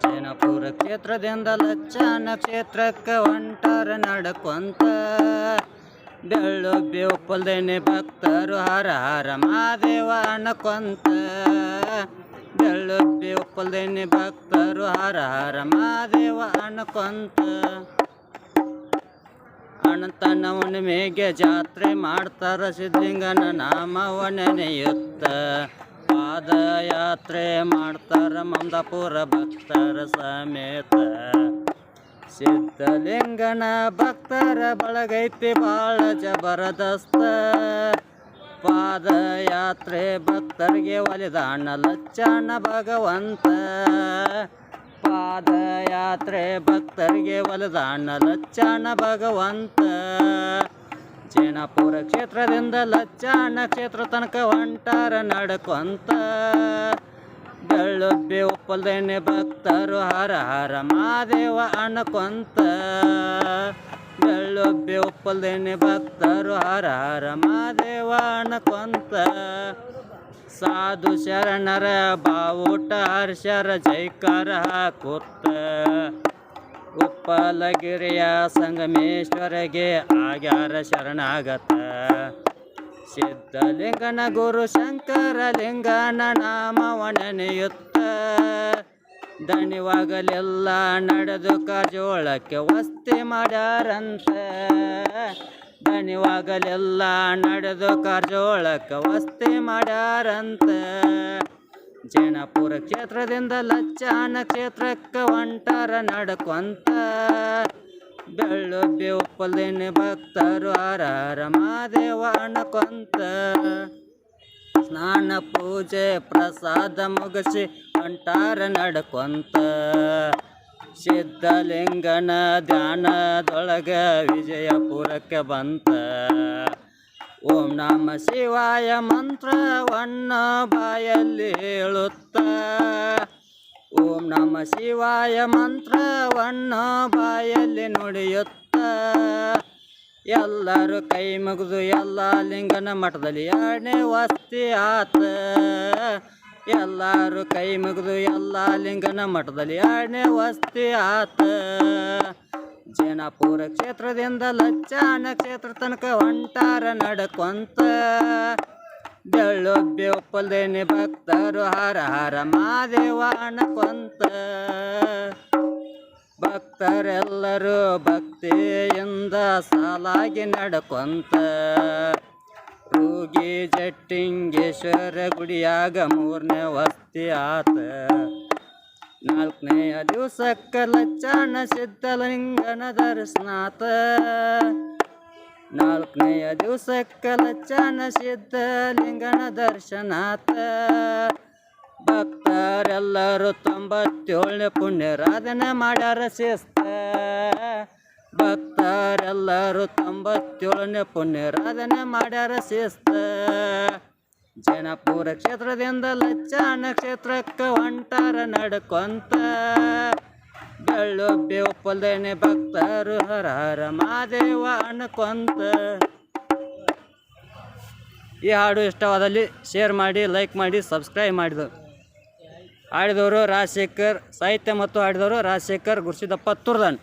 ಜೈನಪುರ ಕ್ಷೇತ್ರದಿಂದ ಲಚ್ಚಾನ ಕ್ಷೇತ್ರಕ್ಕೆ ಹೊಂಟಾರ ನಡ್ಕೊಂತ. ಬೆಳ್ಳುಬ್ಬಿ ಉಪ್ಪಲ್ದೇನೆ ಭಕ್ತರು ಹರ ಹರ ಮಹಾದೇವ ಅನ್ಕೊಂತ. ಬೆಳ್ಳುಬ್ಬಿ ಉಪ್ಪಲ್ದೇನೆ ಭಕ್ತರು ಹರ ಹರ ಮಹಾದೇವ ಅನ್ಕೊಂತ. ಅನಂತನ ಹುಣ್ಣಿಮೆಗೆ ಜಾತ್ರೆ ಮಾಡ್ತಾರ, ಸಿದ್ಧಲಿಂಗನ ನಾಮವ ನೆನೆಯುತ್ತ. ಪಾದಯಾತ್ರೆ ಮಾಡ್ತಾರ ಮಮದಾಪುರ ಭಕ್ತರ ಸಮೇತ. ಸಿದ್ಧಲಿಂಗನ ಭಕ್ತರ ಬಳಗೈತಿ ಬಾಳ ಜಬರದಸ್ತ. ಪಾದಯಾತ್ರೆ ಭಕ್ತರಿಗೆ ಒಲಿದಾನ ಲಚ್ಚಾನ ಭಗವಂತ. ಪಾದಯಾತ್ರೆ ಭಕ್ತರಿಗೆ ಒಲಿದಾನ ಲಚ್ಚಾನ ಭಗವಂತ. ಜೈನಪುರ ಕ್ಷೇತ್ರದಿಂದ ಲಚ್ಚಾನ ಕ್ಷೇತ್ರ ತನಕ ಹೊಂಟಾರ ನಡ್ಕೊಂತ. ಬೆಳ್ಳುಬ್ಬಿ ಉಪ್ಪಲ್ದೇನೆ ಭಕ್ತರು ಹರ ಹರ ಮಹಾದೇವ ಅನ್ಕೊಂತ. ಬೆಳ್ಳುಬ್ಬಿ ಉಪ್ಪಲ್ದೇನೆ ಭಕ್ತರು ಹರ ಹರ ಮಹಾದೇವ ಅನ್ಕೊಂತ. ಸಾಧು ಶರಣರ ಬಾವುಟ ಹರ್ಷರ ಜೈಕಾರ ಹಾಕುತ್ತ. ಉಪ್ಪಲಗಿರಿಯ ಸಂಗಮೇಶ್ವರಗೆ ಆಗ್ಯಾರ ಶರಣಾಗತ. ಸಿದ್ಧಲಿಂಗನ ಗುರು ಶಂಕರ ಲಿಂಗನ ನಾಮವ ನೆನೆಯುತ್ತ. ದಣಿವಾಗಲೆಲ್ಲ ನಡೆದು ಕಾಜೋಳಕ್ಕೆ ವಸ್ತಿ ಮಾಡ್ಯಾರಂತ. ದಣಿವಾಗಲೆಲ್ಲ ನಡೆದು ಕಾಜೋಳಕ್ಕೆ ವಸ್ತಿ ಮಾಡ್ಯಾರಂತ. ಜೈನಪುರ ಕ್ಷೇತ್ರದಿಂದ ಲಚ್ಚಾನ ಕ್ಷೇತ್ರಕ್ಕೆ ಹೊಂಟಾರ ನಡ್ಕೊಂತ. ಬೆಳ್ಳುಬ್ಬಿ ಉಪ್ಪಲ್ದೇನೆ ಭಕ್ತರು ಹರ ಹರ ಮಹಾದೇವ ಅನ್ಕೊಂತ. ಸ್ನಾನ ಪೂಜೆ ಪ್ರಸಾದ ಮುಗಿಸಿ ಹೊಂಟಾರ ನಡ್ಕೊಂತ. ಸಿದ್ಧಲಿಂಗನ ಧ್ಯಾನದೊಳಗ ವಿಜಯಪುರಕ್ಕೆ ಬಂತ. ಓಂ ನಮ ಶಿವಾಯ ಮಂತ್ರವನ್ನು ಬಾಯಲ್ಲಿ ಹೇಳುತ್ತ. ಓಂ ನಮ ಶಿವಾಯ ಮಂತ್ರವನ್ನು ಬಾಯಲ್ಲಿ ನುಡಿಯುತ್ತ. ಎಲ್ಲರೂ ಕೈ ಮುಗಿದು ಎಲ್ಲ ಲಿಂಗನ ಮಠದಲ್ಲಿ ಎರಡನೇ ವಸ್ತಿ ಆತ. ಎಲ್ಲರೂ ಕೈ ಮುಗಿದು ಎಲ್ಲ ಲಿಂಗನ ಮಠದಲ್ಲಿ ಎರಡನೇ ವಸ್ತಿ ಆತ. ಜೈನಪುರ ಕ್ಷೇತ್ರದಿಂದ ಲಚ್ಚಾನ ಕ್ಷೇತ್ರ ತನಕ ಹೊಂಟಾರ ನಡ್ಕೊಂತ. ಬೆಳ್ಳುಬ್ಬಿ ಉಪ್ಪಲ್ದೇನೆ ಭಕ್ತರು ಹರ ಹರ ಮಹಾದೇವ ಅನ್ಕೊಂತ. ಭಕ್ತರೆಲ್ಲರೂ ಭಕ್ತಿಯಿಂದ ಸಾಲಾಗಿ ನಡ್ಕೊಂತ. ರೂಗಿ ಜಟ್ಟಿಂಗೇಶ್ವರ ಗುಡಿಯಾಗ ಮೂರನೇ ವಸ್ತಿ ಆತ. ನಾಲ್ಕನೆಯ ದಿವಸಕ್ಕೆ ಲಚ್ಚಾನ ಸಿದ್ಧಲಿಂಗನ ದರ್ಶನಾತ. ನಾಲ್ಕನೆಯ ದಿವಸಕ್ಕೆ ಲಚ್ಚಾನ ಸಿದ್ಧಲಿಂಗನ ದರ್ಶನಾತ. ಭಕ್ತರೆಲ್ಲರೂ 97ನೇ ಪುಣ್ಯರಾಧನೆ ಮಾಡ್ಯಾರ ಶಿಸ್ತ. ಭಕ್ತರೆಲ್ಲರೂ 97ನೇ ಪುಣ್ಯರಾಧನೆ ಮಾಡ್ಯಾರ ಶಿಸ್ತ. ಜೈನಪುರ ಕ್ಷೇತ್ರದಿಂದ ಲಚ್ಚಾನ ಕ್ಷೇತ್ರಕ್ಕೆ ಹೊಂಟಾರ ನಡ್ಕೊಂತ. ಬೆಳ್ಳುಬ್ಬಿ ಉಪ್ಪಲ್ದೇನೆ ಭಕ್ತರು ಹರ ಹರ ಮಹಾದೇವ ಅನ್ಕೊಂತ. ಈ ಹಾಡು ಇಷ್ಟವಾದಲ್ಲಿ ಶೇರ್ ಮಾಡಿ, ಲೈಕ್ ಮಾಡಿ, ಸಬ್ಸ್ಕ್ರೈಬ್ ಮಾಡಿದವರು. ಹಾಡಿದವರು ರಾಜಶೇಖರ್, ಸಾಹಿತ್ಯ ಮತ್ತು ಹಾಡಿದವರು ರಾಜಶೇಖರ್ ಗುರ್ಸಿದಪ್ಪ ತುರ್ದನ್.